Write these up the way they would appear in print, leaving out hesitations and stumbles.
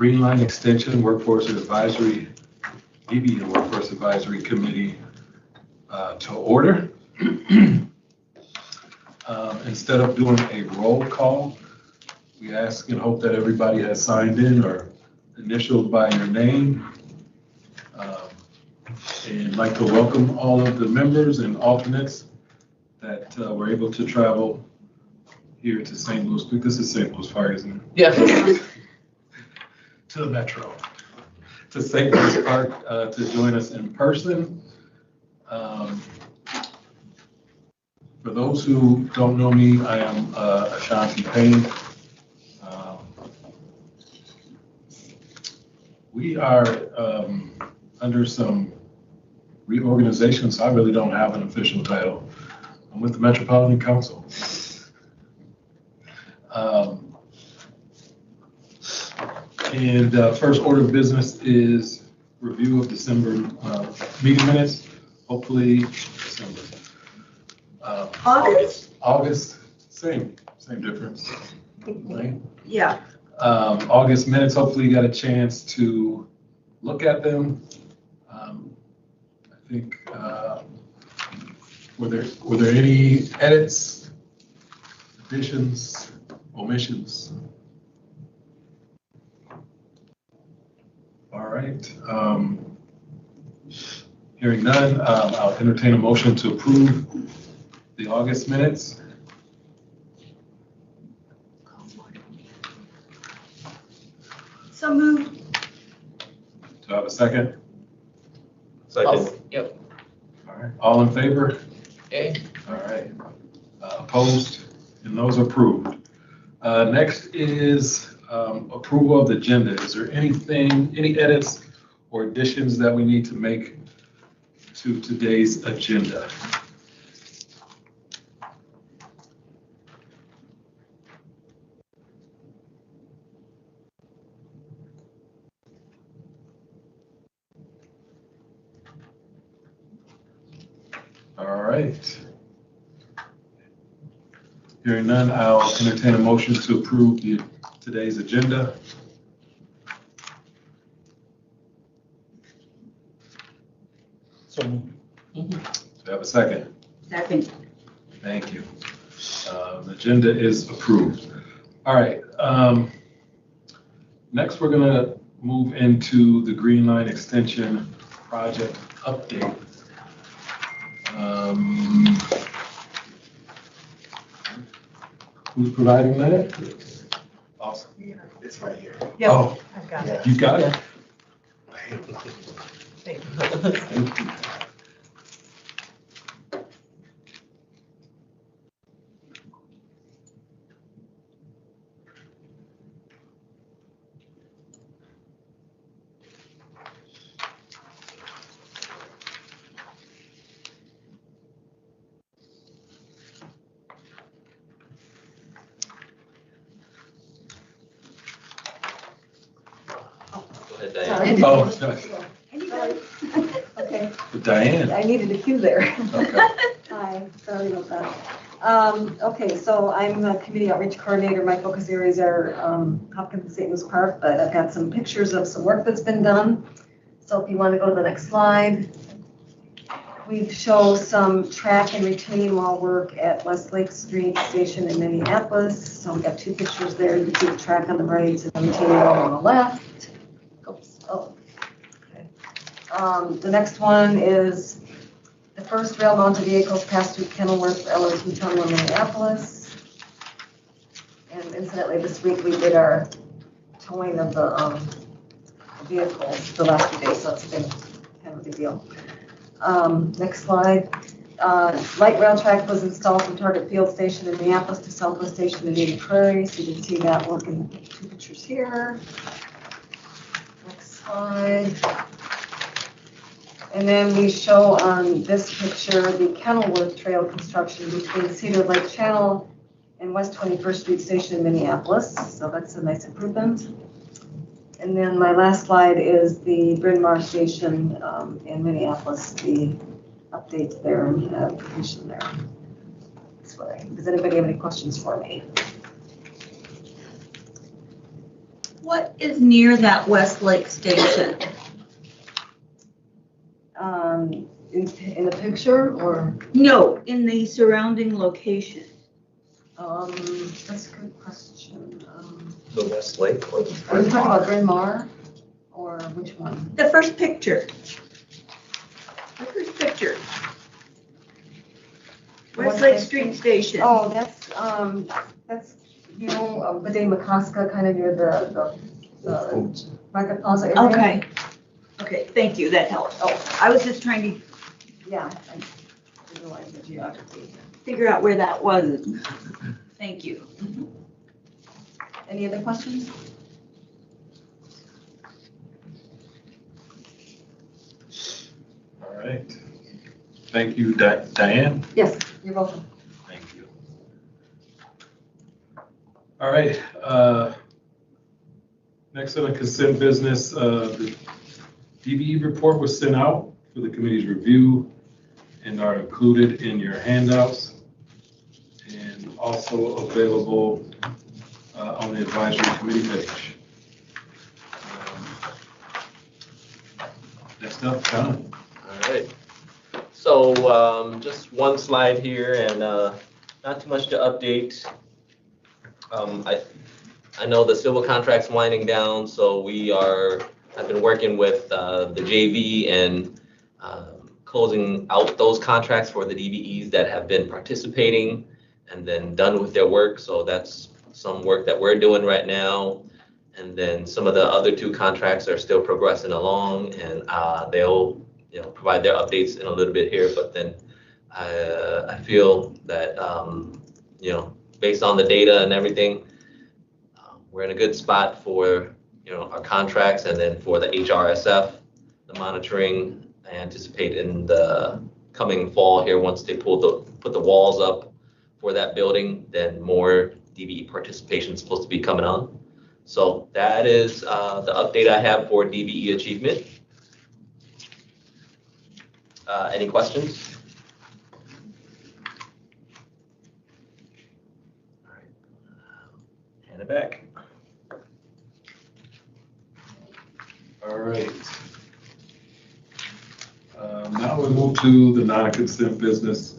Green Line Extension Workforce Advisory, DB and Workforce Advisory Committee to order. Instead of doing a roll call, we ask and hope that everybody has signed in or initialed by your name. And I'd like to welcome all of the members and alternates that were able to travel here to St. Louis. This is St. Louis Park, isn't it? Yeah. To the Metro, to St. Louis Park to join us in person. For those who don't know me, I am Ashanti Payne. We are under some reorganization, so I really don't have an official title. I'm with the Metropolitan Council. And first order of business is review of December meeting minutes. Hopefully December. August, same difference. Right? Yeah. August minutes, hopefully you got a chance to look at them. I think, were there any edits, additions, omissions? All right. Hearing none, I'll entertain a motion to approve the August minutes. So moved. Do I have a second? Second. Yep. All right. All in favor? Okay. All right. Opposed? And those approved. Next is approval of the agenda. Is there any edits or additions that we need to make to today's agenda? All right. Hearing none, I'll entertain a motion to approve today's agenda. So. Do I have a second? Second. Thank you. The agenda is approved. All right. Next, we're going to move into the Green Line Extension project update. Who's providing that? Awesome. It's right here. Yep. Oh, I've got it. you got it? Thank you. Thank you. Go ahead, Diane. Sorry. Oh, nice. Sorry. Okay, Diane. I needed a cue there. Okay. Hi, sorry about that. Okay, so I'm a community outreach coordinator. My focus areas are Hopkins and St. Louis Park, but I've got some pictures of some work that's been done. So if you want to go to the next slide, we show some track and retaining wall work at Westlake Street Station in Minneapolis. So we got two pictures there. You can see the track on the right and the retaining wall on the left. Oops. Oh, okay. The next one is the first rail-mounted vehicles passed through Kenilworth LRT Tunnel in Minneapolis. And incidentally, this week we did our towing of the vehicles the last few days, so it's been kind of a big deal. Next slide. Light rail track was installed from Target Field Station in Minneapolis to Southwest Station in Eden Prairie. So you can see that work in two pictures here. Next slide. And then we show on this picture the Kenilworth Trail construction between Cedar Lake Channel and West 21st Street Station in Minneapolis. So that's a nice improvement. And then my last slide is the Bryn Mawr Station in Minneapolis, the updates there and completion there. This way. Does anybody have any questions for me? What is near that Westlake station? In the picture or? No, in the surrounding location. That's a good question. The West Lake or the? Are you talking about Bryn Mawr or which one? The first picture. The first picture. Westlake Street Station. Oh, that's, you know, Bede McCoska, kind of near the Market Plaza area. Okay. Okay, thank you, that helps. Oh, I was just trying to Yeah, I realize the geography. figure out where that was. Thank you. Any other questions? All right. Thank you, Diane. Yes, you're welcome. Thank you. All right. Next on the consent business, the DBE report was sent out for the committee's review and are included in your handouts and also available on the advisory committee page. Next up, John. All right. So just one slide here and not too much to update. I know the civil contract's winding down, so I've been working with the JV and closing out those contracts for the DBEs that have been participating and then done with their work. So that's some work that we're doing right now. And then some of the other two contracts are still progressing along, and they'll provide their updates in a little bit here. But then I feel that based on the data and everything, we're in a good spot for our contracts, and then for the HRSF, the monitoring. I anticipate in the coming fall here, once they put the walls up for that building, then more DBE participation is supposed to be coming on. So that is the update I have for DBE achievement. Any questions? All right, hand it back. All right. Now we move to the non-consent business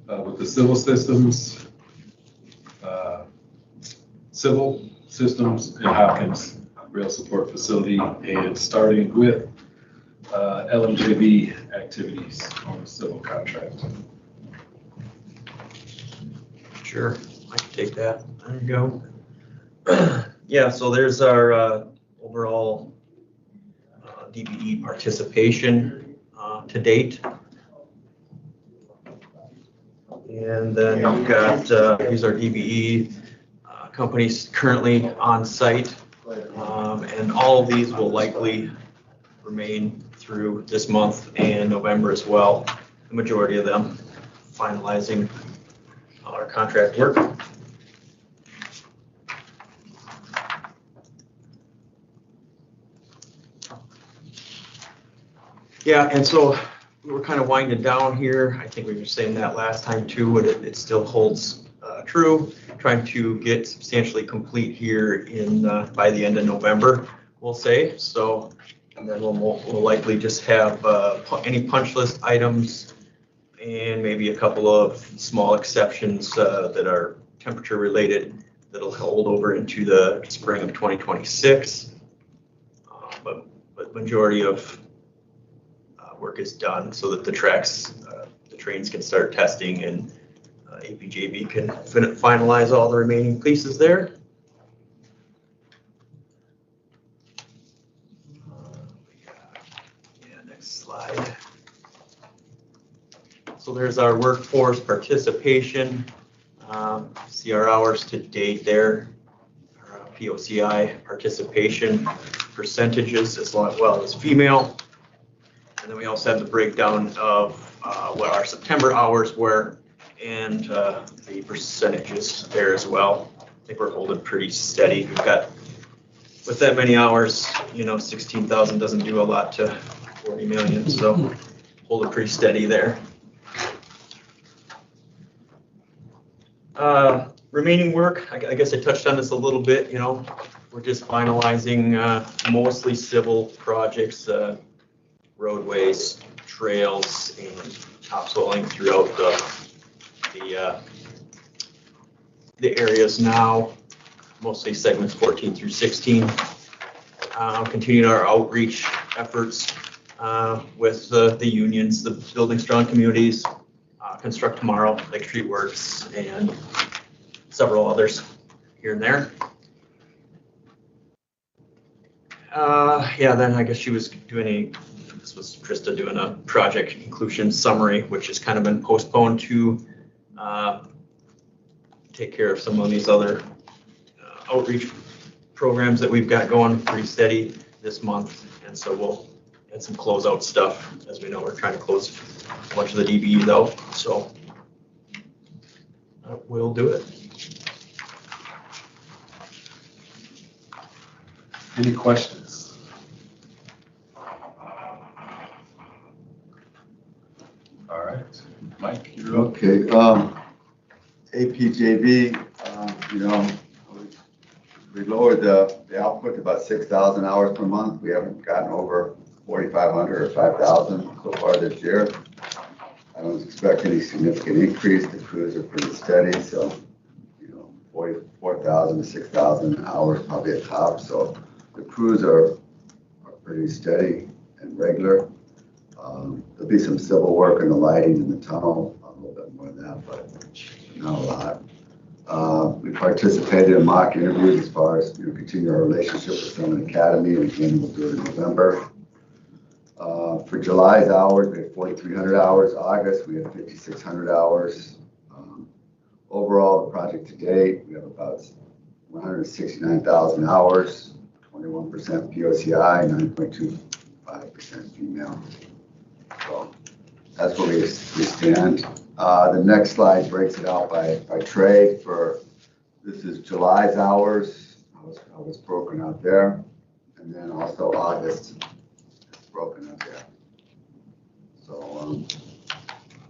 with the civil systems in Hopkins Rail Support Facility, and starting with LMJB activities on the civil contract. Sure, I can take that. There you go. Yeah, so there's our overall DBE participation to date. And then we've got, these are DBE companies currently on site. And all of these will likely remain through this month and November as well. The majority of them finalizing our contract work. Yeah, and so we're kind of winding down here. I think we were saying that last time too, but it still holds true. Trying to get substantially complete here in by the end of November, we'll say. So, and then we'll likely just have any punch list items and maybe a couple of small exceptions that are temperature related that'll hold over into the spring of 2026. But majority of work is done so that the trains can start testing, and APJB can finalize all the remaining pieces there. Yeah, next slide. So there's our workforce participation. See our hours to date there, our POCI participation percentages as well as female. And then we also have the breakdown of what our September hours were and the percentages there as well. I think we're holding pretty steady. We've got, with that many hours, 16,000 doesn't do a lot to 40 million, so holding pretty steady there. Remaining work, I guess I touched on this a little bit, we're just finalizing mostly civil projects, roadways, trails, and topsoiling throughout the areas now, mostly segments 14 through 16. Continued our outreach efforts with the unions, the Building Strong Communities, Construct Tomorrow, Lake Street Works, and several others here and there. Yeah, then I guess she was doing this was Krista doing a project conclusion summary, which has kind of been postponed to take care of some of these other outreach programs that we've got going pretty steady this month. And so we'll add some closeout stuff. As we know, we're trying to close a bunch of the DBEs out. So we'll do it. Any questions? All right, Mike, you're up. Okay, APJV, we lowered the output to about 6,000 hours per month. We haven't gotten over 4,500 or 5,000 so far this year. I don't expect any significant increase. The crews are pretty steady, so 4,000 to 6,000 hours probably at top. So the crews are pretty steady and regular. There'll be some civil work in the lighting in the tunnel, a little bit more than that, but not a lot. We participated in mock interviews as far as continue our relationship with Summit Academy, and again we'll do it in November. For July's hours, we had 4,300 hours. August, we had 5,600 hours. Overall, the project to date, we have about 169,000 hours, 21% POCI, 9.25% female. So that's where we stand. The next slide breaks it out by trade. This is July's hours. I was broken out there, and then also August is broken out there. So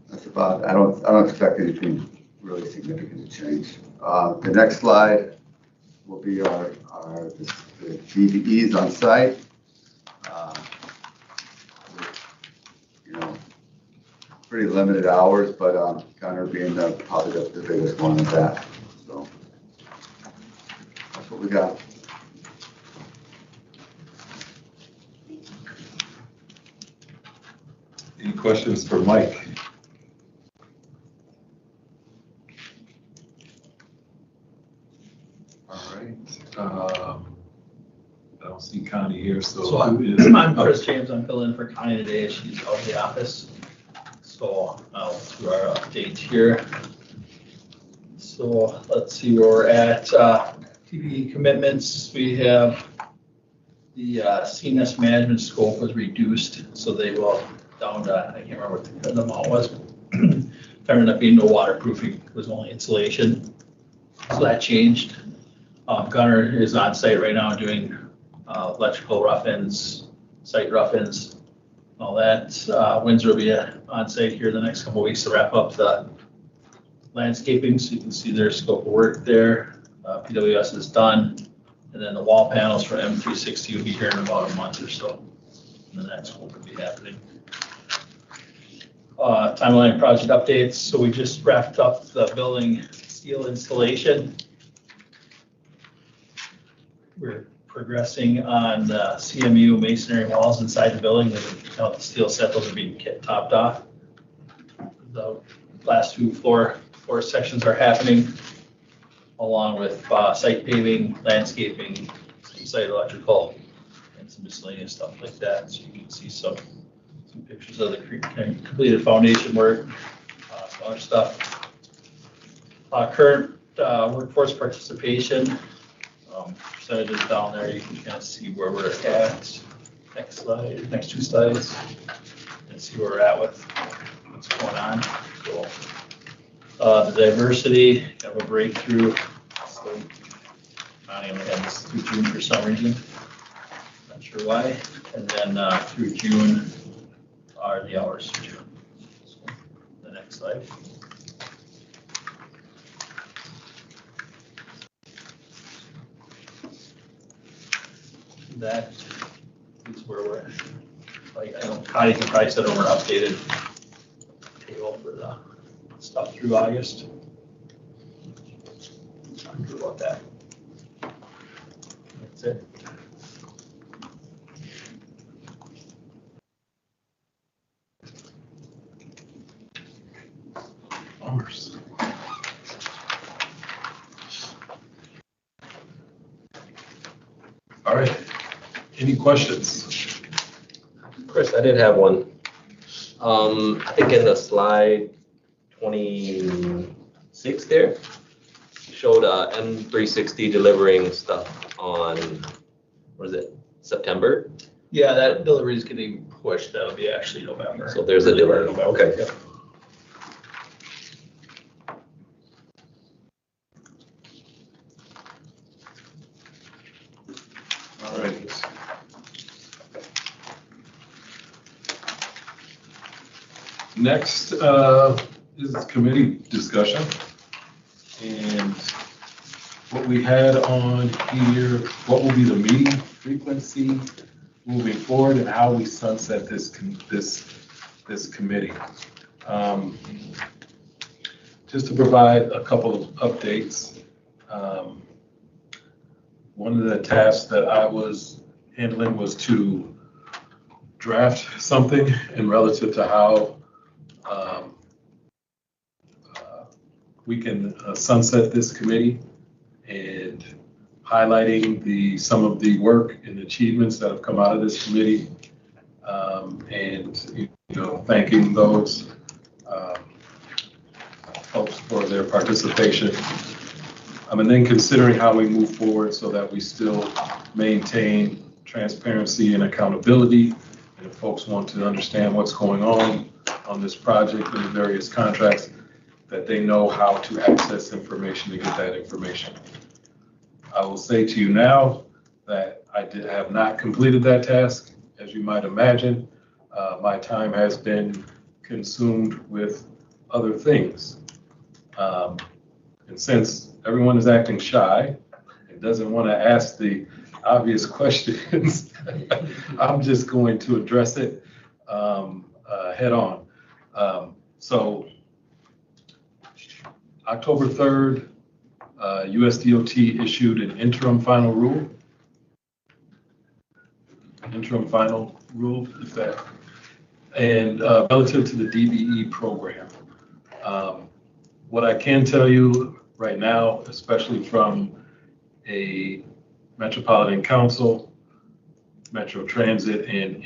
that's about. I don't expect anything really significant to change. The next slide will be the DBEs on site. Pretty limited hours, but Gunner being probably the biggest one of that. So that's what we got. Any questions for Mike? All right. I don't see Connie here, so I'm Chris James. I'm filling in for Connie today. She's out of the office. So I'll do our update here. So let's see where we're at. TBE commitments. We have the CNS management scope was reduced, so they will down to, I can't remember what the amount was. Ended up being no waterproofing, it was only insulation. So that changed. Gunner is on site right now doing electrical rough-ins, site rough-ins, all that. Windsor will be on site here the next couple of weeks to wrap up the landscaping, so you can see their scope of work there. PWS is done, and then the wall panels for M360 will be here in about a month or so. And then that scope will be happening. Timeline project updates. So we just wrapped up the building steel installation. We're progressing on the CMU masonry walls inside the building. The steel set, those are being topped off. The last two floor sections are happening, along with site paving, landscaping, some site electrical, and some miscellaneous stuff like that. So you can see some pictures of the completed foundation work, some other stuff. Current workforce participation. Percentages down there, you can kind of see where we're at. Next slide, next two slides, and see where we're at with what's going on. So, the diversity, have a breakthrough. So, I only have this through June for some reason. Not sure why. And then through June are the hours for June. So, the next slide. that is where we're at. Like, I know Connie can probably send over an updated table for the stuff through August. I'm good about that. That's it. Numbers. All right, any questions? Chris, I did have one. I think in the slide 26 there, showed M360 delivering stuff on, what is it, September? Yeah, that delivery is getting pushed. That'll be actually November. So there's a delay. Okay. Yep. All right. Next is committee discussion. And what we had on here, what will be the meeting frequency moving forward and how we sunset this committee. Just to provide a couple of updates. One of the tasks that I was handling was to draft something in relative to how we can sunset this committee, and highlighting some of the work and achievements that have come out of this committee, and thanking those folks for their participation. And then considering how we move forward so that we still maintain transparency and accountability. And if folks want to understand what's going on this project and the various contracts, that they know how to access information to get that information. I will say to you now that I have not completed that task. As you might imagine, my time has been consumed with other things. And since everyone is acting shy and doesn't want to ask the obvious questions, I'm just going to address it head on. So October 3rd, USDOT issued an interim final rule. And relative to the DBE program. What I can tell you right now, especially from a Metropolitan Council, Metro Transit, and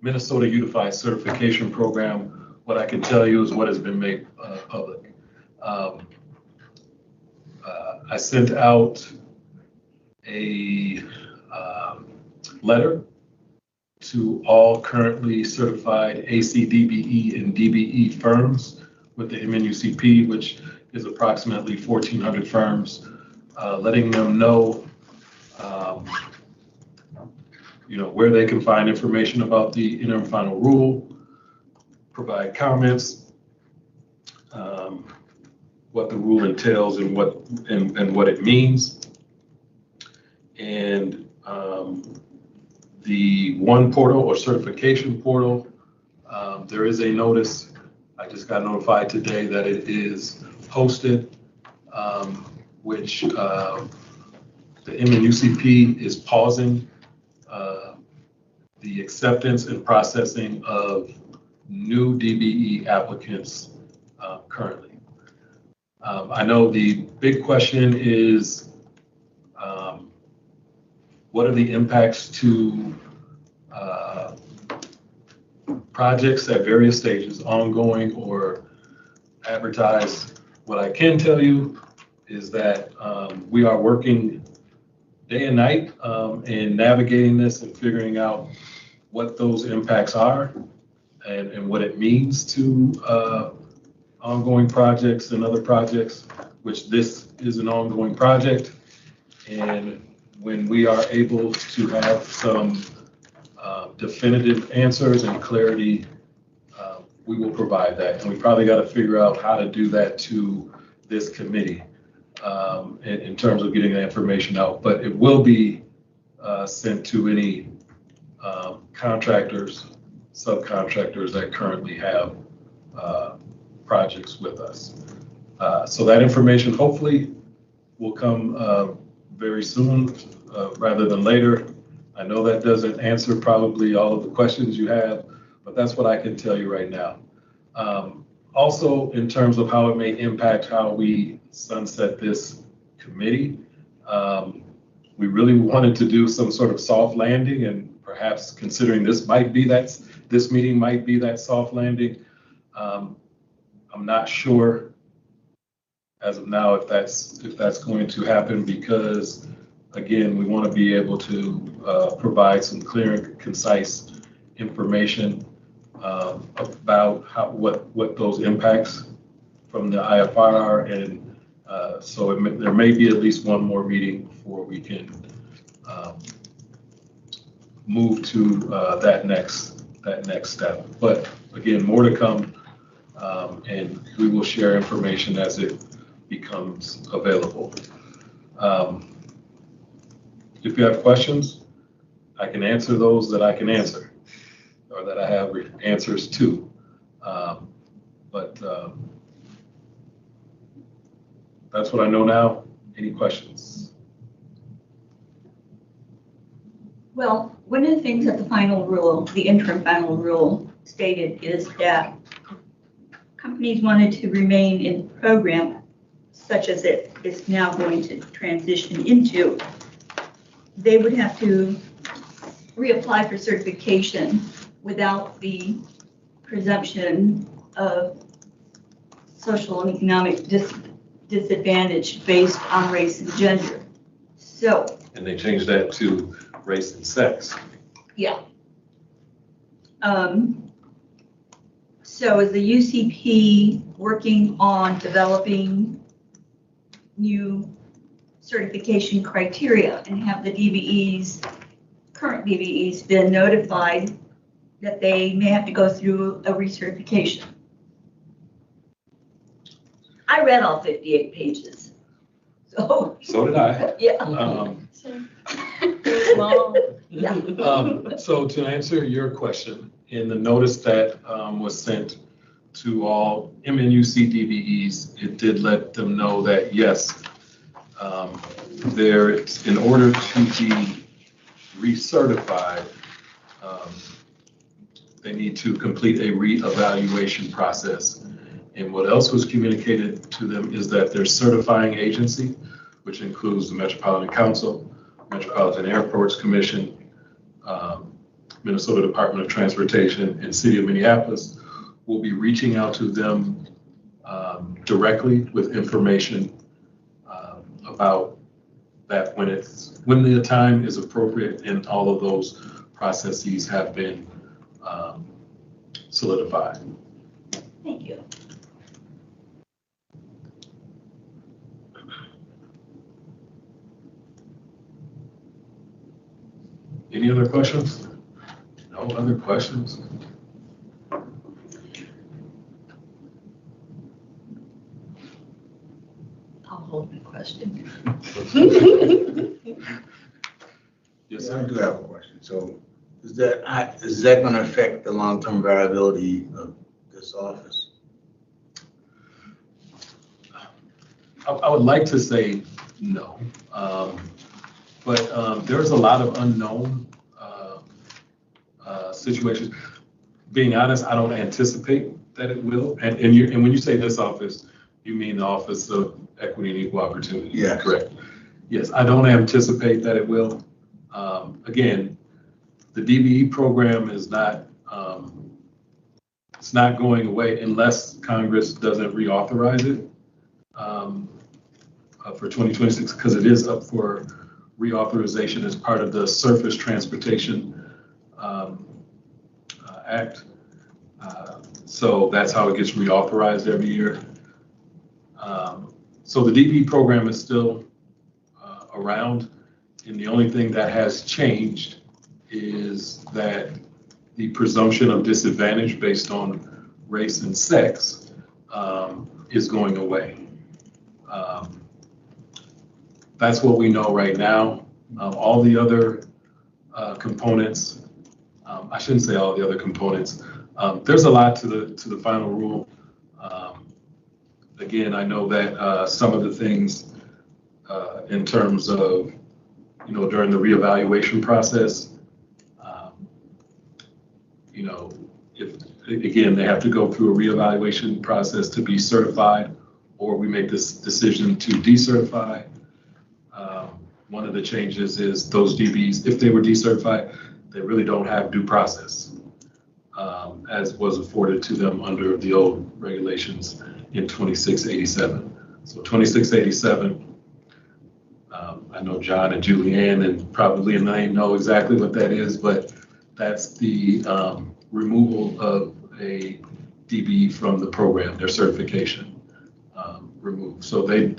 Minnesota Unified Certification Program, what I can tell you is what has been made public. I sent out a letter to all currently certified ACDBE and DBE firms with the MNUCP, which is approximately 1,400 firms, letting them know, where they can find information about the interim final rule, provide comments, what the rule entails and what it means. And the one portal or certification portal, there is a notice. I just got notified today that it is posted, which the MNUCP is pausing the acceptance and processing of new DBE applicants currently. I know the big question is, what are the impacts to projects at various stages, ongoing or advertised? What I can tell you is that we are working day and night in navigating this and figuring out what those impacts are and what it means to ongoing projects and other projects, which this is an ongoing project. And when we are able to have some definitive answers and clarity, we will provide that. And we probably got to figure out how to do that to this committee in terms of getting that information out. But it will be sent to any contractors, subcontractors that currently have projects with us. So that information hopefully will come very soon rather than later. I know that doesn't answer probably all of the questions you have, but that's what I can tell you right now. Also, in terms of how it may impact how we sunset this committee, we really wanted to do some sort of soft landing, and perhaps considering this meeting might be that soft landing. I'm not sure as of now if that's going to happen, because again, we want to be able to provide some clear and concise information about what those impacts from the IFR are, and so there may be at least one more meeting before we can move to that next step. But again, more to come, and we will share information as it becomes available. If you have questions, I can answer those that I can answer, or that I have answers to. But that's what I know now. Any questions? Well, one of the things that the final rule, the interim final rule stated is that companies wanted to remain in the program such as it is now going to transition into, they would have to reapply for certification without the presumption of social and economic disadvantage based on race and gender. So. And they changed that to race and sex. Yeah. So is the UCP working on developing new certification criteria, and have the DBEs, current DBEs, been notified that they may have to go through a recertification? I read all 58 pages. So did I. Yeah. So to answer your question, in the notice that was sent to all MNUC DBEs, it did let them know that yes, in order to be recertified, they need to complete a reevaluation process. And what else was communicated to them is that their certifying agency, which includes the Metropolitan Council, Metropolitan Airports Commission, Minnesota Department of Transportation, and City of Minneapolis, will be reaching out to them directly with information about that when the time is appropriate and all of those processes have been solidified. Thank you. Any other questions? No other questions? I'll hold my question. Yes, I sir. do have a question. So is that going to affect the long-term viability of this office? I would like to say no, but there's a lot of unknown situations. Being honest, I don't anticipate that it will. And when you say this office, you mean the Office of Equity and Equal Opportunity? Yes. Correct. Yes, I don't anticipate that it will. Again, the DBE program is not, it's not going away unless Congress doesn't reauthorize it for 2026, because it is up for reauthorization as part of the Surface Transportation Act. So that's how it gets reauthorized every year. So the DBE program is still around, and the only thing that has changed is that the presumption of disadvantage based on race and sex is going away. That's what we know right now. All the other components. I shouldn't say all the other components. There's a lot to the final rule. Again, I know that some of the things in terms of, during the reevaluation process, if, again, they have to go through a reevaluation process to be certified, or we make this decision to decertify. One of the changes is those DBs, if they were decertified, they really don't have due process, as was afforded to them under the old regulations in 2687. So 2687, I know John and Julianne and probably Elaine know exactly what that is, but that's the removal of a DB from the program, their certification removed. So they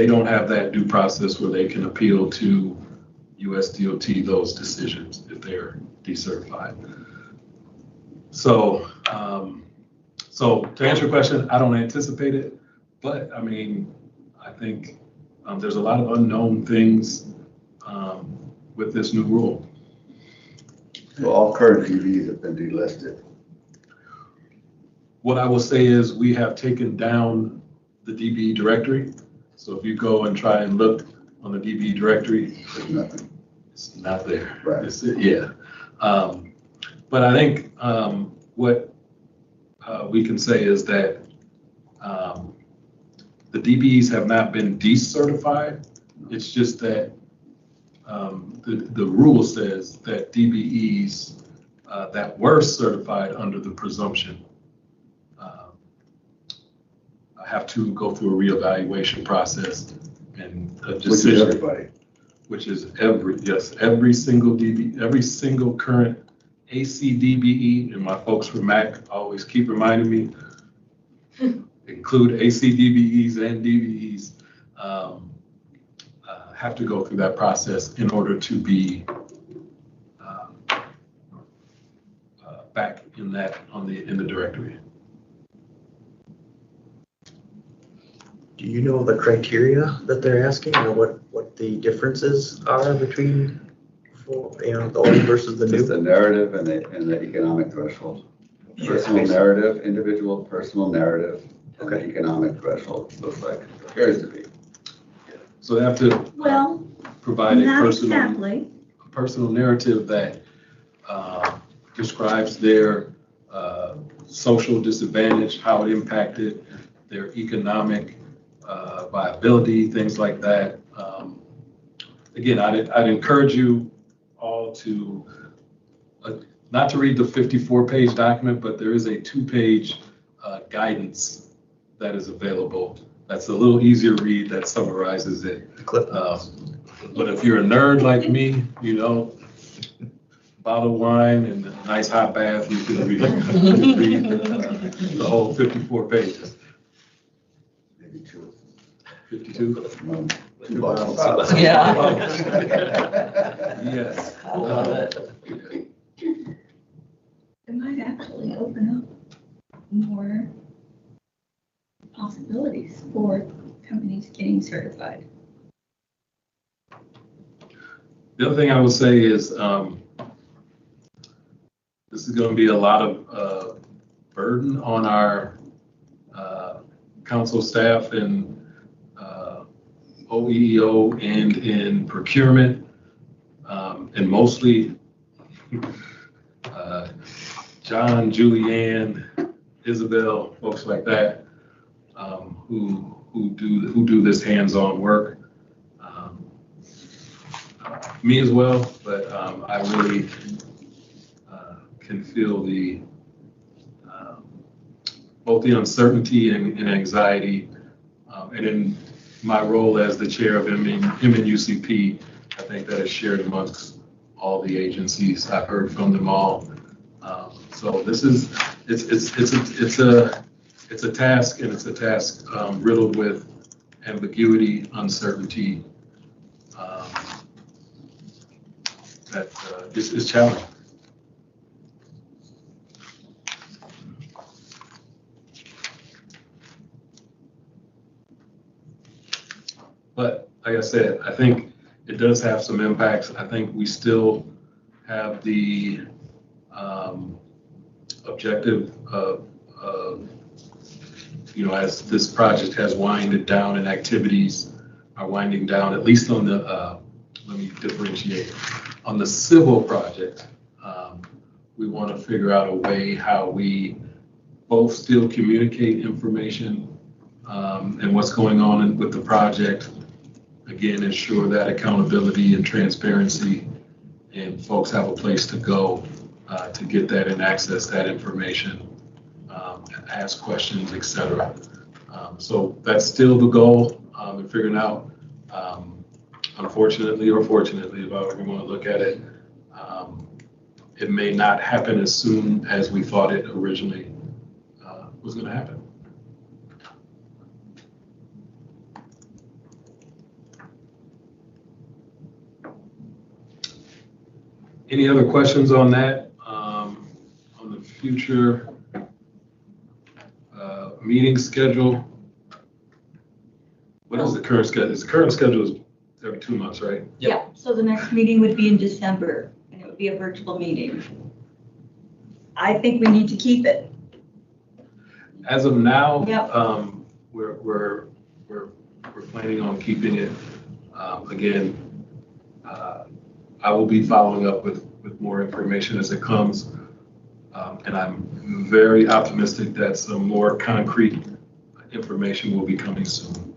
don't have that due process where they can appeal to USDOT those decisions if they're decertified. So, so to answer your question, I don't anticipate it, but I mean, I think there's a lot of unknown things with this new rule. So all current DBs have been delisted. What I will say is we have taken down the DB directory. So if you go and try and look on the DB directory, There's nothing. it's not there. Right. Yeah. But I think what we can say is that the DBs have not been decertified. It's just that the rule says that DBEs that were certified under the presumption have to go through a reevaluation process and a decision. Which is everybody. Which is every single DB, every single current AC DBE, and my folks from MAC always keep reminding me, include AC DBEs and DBEs, have to go through that process in order to be back in the directory. Do you know the criteria that they're asking, or what the differences are between, the old versus the Just new? the narrative and the economic threshold. Personal narrative, individual personal narrative, and the economic threshold looks like it appears to be. So they have to Well, provide a not personal, exactly. personal narrative that describes their social disadvantage, how it impacted their economic viability, things like that. Again, I'd encourage you all to, not to read the 54-page document, but there is a 2-page guidance that is available. That's a little easier read that summarizes it. But if you're a nerd like me, bottle of wine and a nice hot bath, you can read the whole 54 pages. Maybe 2. 52? Two bottles. Yeah. Yes. It might actually open up more possibilities for companies getting certified. The other thing I would say is this is going to be a lot of burden on our council staff and OEO and in procurement, and mostly John, Julianne, Isabel, folks like that, who do this hands-on work. Me as well, but I really can feel both the uncertainty and anxiety, and in my role as the chair of MNUCP, I think that is shared amongst all the agencies. I've heard from them all. So this is it's a task, and it's a task riddled with ambiguity, uncertainty. That is challenging. But like I said, I think it does have some impacts. I think we still have the objective of, as this project has winded down and activities are winding down, at least on the, let me differentiate, on the civil project, we want to figure out a way how we both still communicate information and what's going on with the project. Again, ensure that accountability and transparency and folks have a place to go to get that and access that information, ask questions, etc. So that's still the goal in figuring out, unfortunately or fortunately, however we want to look at it, it may not happen as soon as we thought it originally was going to happen. Any other questions on that? On the future meeting schedule? What is the current schedule? The current schedule is every 2 months, right? Yeah, so the next meeting would be in December, and it would be a virtual meeting. I think we need to keep it. As of now, Yep. we're planning on keeping it. Again, I will be following up with more information as it comes. And I'm very optimistic that some more concrete information will be coming soon.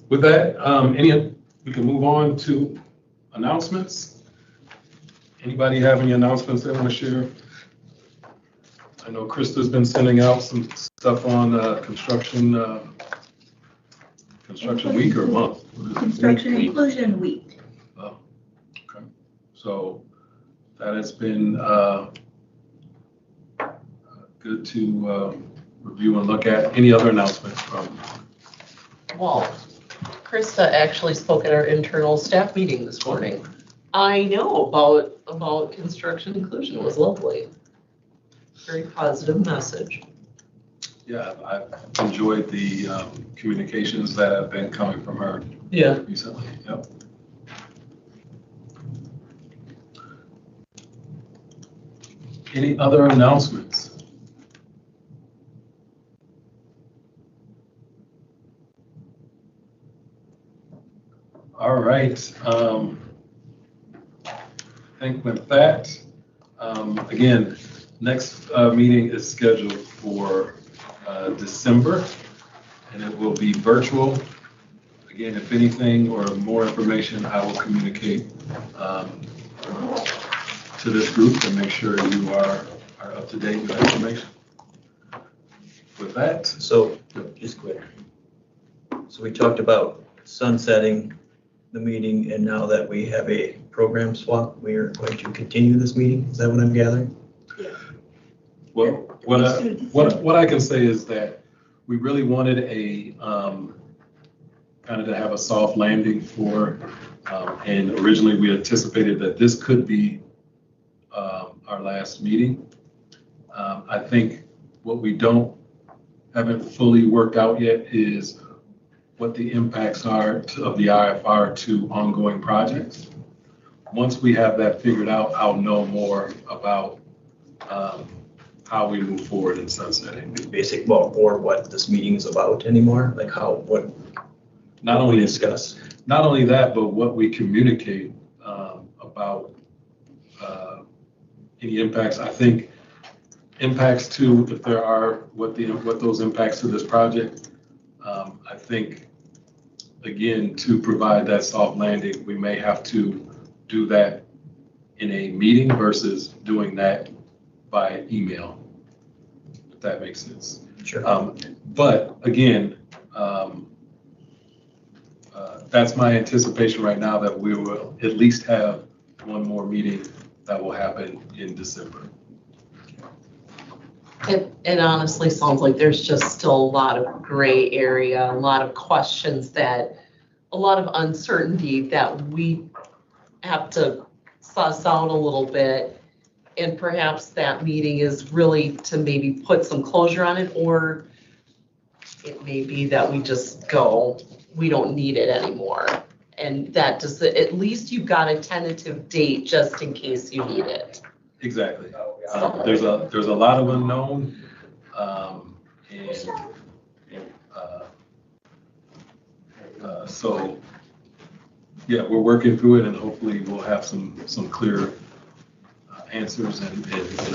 With that, we can move on to announcements. Anybody have any announcements they want to share? I know Krista's been sending out some stuff on construction week or month. Construction Inclusion Week. Oh, okay. So that has been good to review and look at. Any other announcements from? Well, Krista actually spoke at our internal staff meeting this morning. I know about construction inclusion. It was lovely. Very positive message. Yeah, I've enjoyed the communications that have been coming from her recently. Yep. Any other announcements? All right. I think with that, again, next meeting is scheduled for December, and it will be virtual. Again, if anything or more information, I will communicate to this group to make sure you are up to date with information. With that, So, just quick. So we talked about sunsetting the meeting, and now that we have a program swap, we are going to continue this meeting. Is that what I'm gathering? well, what I can say is that we really wanted a kind of to have a soft landing for, and originally we anticipated that this could be our last meeting. I think what we haven't fully worked out yet is what the impacts are of the IFR to ongoing projects. Once we have that figured out, I'll know more about how we move forward in sunsetting. Basic, well, or what this meeting is about anymore, like what Not we only discuss. Not only that, but what we communicate about any impacts. I think impacts to, if there are, what those impacts to this project. I think, again, to provide that soft landing, we may have to do that in a meeting versus doing that by email, if that makes sense. Sure. But again, that's my anticipation right now, that we will at least have one more meeting that will happen in December. It honestly sounds like there's just still a lot of gray area, a lot of questions, a lot of uncertainty that we have to suss out a little bit. And perhaps that meeting is really to maybe put some closure on it, or it may be that we just go, we don't need it anymore. And that just, at least you've got a tentative date just in case you need it. Exactly. There's a lot of unknown, and so, yeah, we're working through it, and hopefully we'll have some clear answers and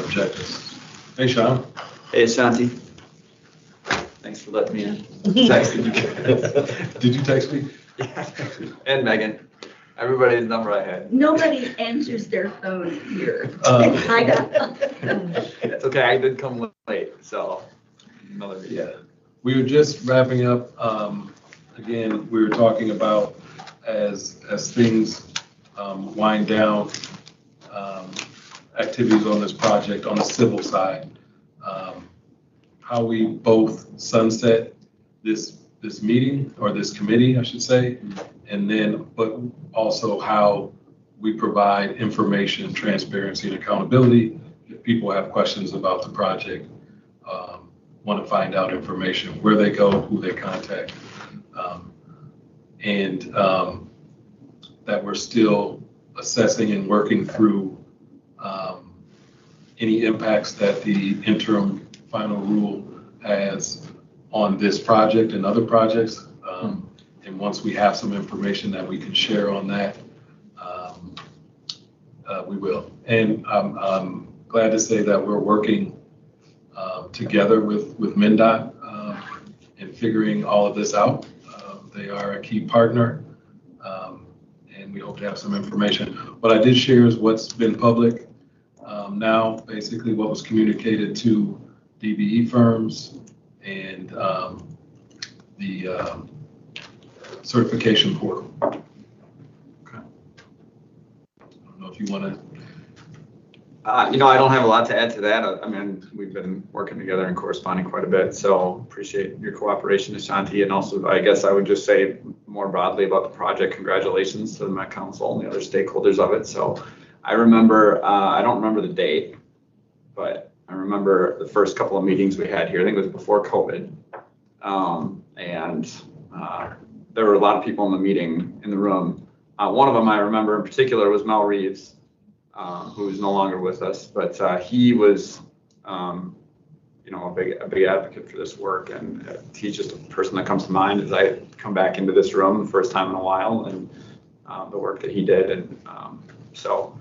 objectives. Hey, Sean. Hey, Shanti. Thanks for letting me in. Texted you. Did you text me? Yeah. And Megan. Everybody's number I had. Nobody answers their phone here. I got It's okay, I did come late, so another reason. Yeah. We were just wrapping up. Again, we were talking about as things wind down, activities on this project on the civil side, how we both sunset this meeting, or this committee, I should say, and then, but also how we provide information, transparency, and accountability. If people have questions about the project, want to find out information, where they go, who they contact, and that we're still assessing and working through any impacts that the interim final rule has on this project and other projects. And once we have some information that we can share on that, we will. And I'm glad to say that we're working together with MnDOT in figuring all of this out. They are a key partner, and we hope to have some information. What I did share is what's been public now, basically what was communicated to DBE firms and the certification portal. Okay. I don't know if you want to. I don't have a lot to add to that. I mean, we've been working together and corresponding quite a bit, so appreciate your cooperation, Ashanti. And also, I guess I would just say more broadly about the project, congratulations to the Met Council and the other stakeholders of it. So I remember, I don't remember the date, but I remember the first couple of meetings we had here. I think it was before COVID. And there were a lot of people in the meeting, in the room. One of them I remember in particular was Mel Reeves, who's no longer with us, but he was, a big advocate for this work, and he's just a person that comes to mind as I come back into this room the first time in a while, and the work that he did, and so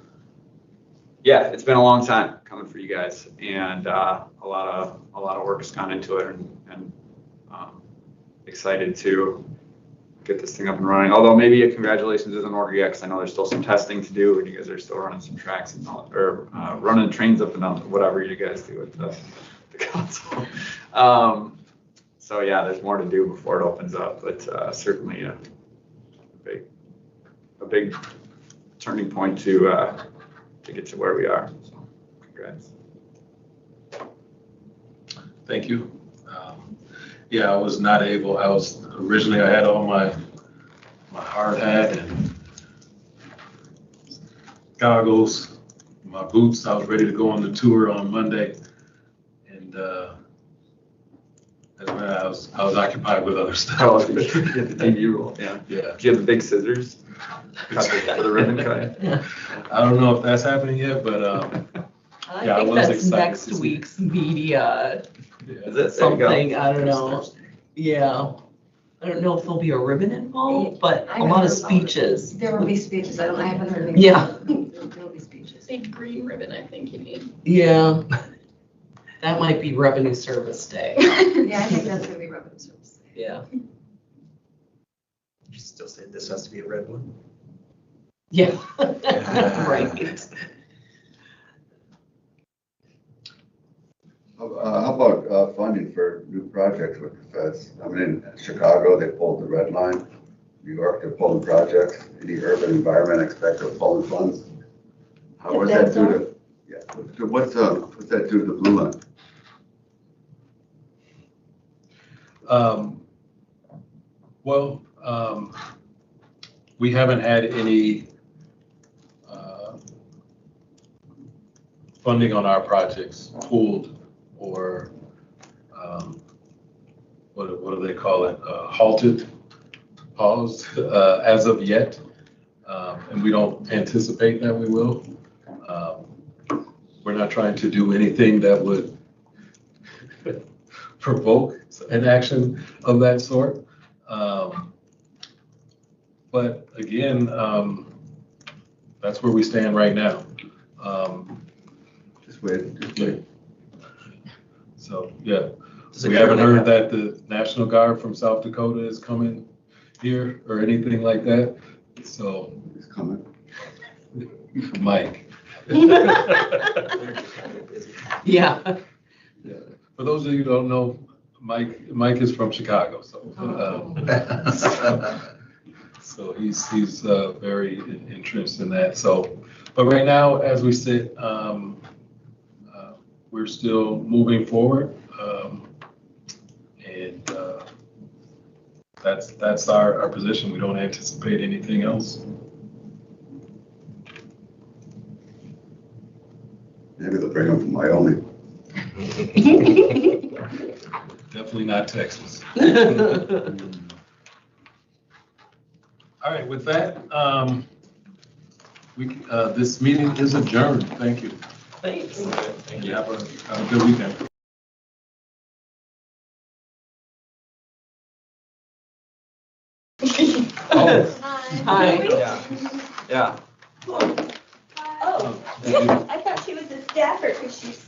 yeah, it's been a long time coming for you guys, and a lot of work has gone into it, and excited to get this thing up and running. Although maybe a congratulations isn't in order yet, because I know there's still some testing to do, and you guys are still running some tracks and all, or running trains up and down, whatever you guys do with the console. So yeah, there's more to do before it opens up, but certainly a big turning point to get to where we are. So congrats. Thank you. Yeah, I was not able, originally I had on my hard hat and goggles, my boots. I was ready to go on the tour on Monday. And I was occupied with other stuff. Oh, the TV roll, yeah. Yeah. Do you have the big scissors? Cut for the ribbon cut? I don't know if that's happening yet, but yeah, I think was that's excited to next see. week's media, Is it? There you go. something, I don't know. Yeah. I don't know if there'll be a ribbon involved, but a lot of speeches. There will be speeches. I haven't heard any. Yeah. There'll be speeches. Big green ribbon, I think you need. Yeah. That might be Revenue Service Day. Yeah, I think that's gonna be revenue service. Yeah. You still say this has to be a red one? Yeah. Right. How about funding for new projects with the feds? I mean, in Chicago, they pulled the red line. New York, they're pulling projects. Any urban environment expect they're pulling funds. How was that due to? Yeah. What's that due to the blue line? We haven't had any funding on our projects pulled or what do they call it, halted, paused as of yet. And we don't anticipate that we will. We're not trying to do anything that would provoke an action of that sort. But again, that's where we stand right now. Just wait. So, yeah, Does the we haven't government heard have- that the National Guard from South Dakota is coming here or anything like that. So, It's coming. Mike. Yeah. Yeah. For those of you who don't know, Mike is from Chicago, so. So he's very interested in that. So, but right now, as we sit, we're still moving forward. And that's our position. We don't anticipate anything else. Maybe they'll bring them from Wyoming. Definitely not Texas. All right, with that, this meeting is adjourned. Thank you. Thanks. And you have a good weekend. Oh, Hi. Yeah. Oh, thank you. I thought she was a staffer because she's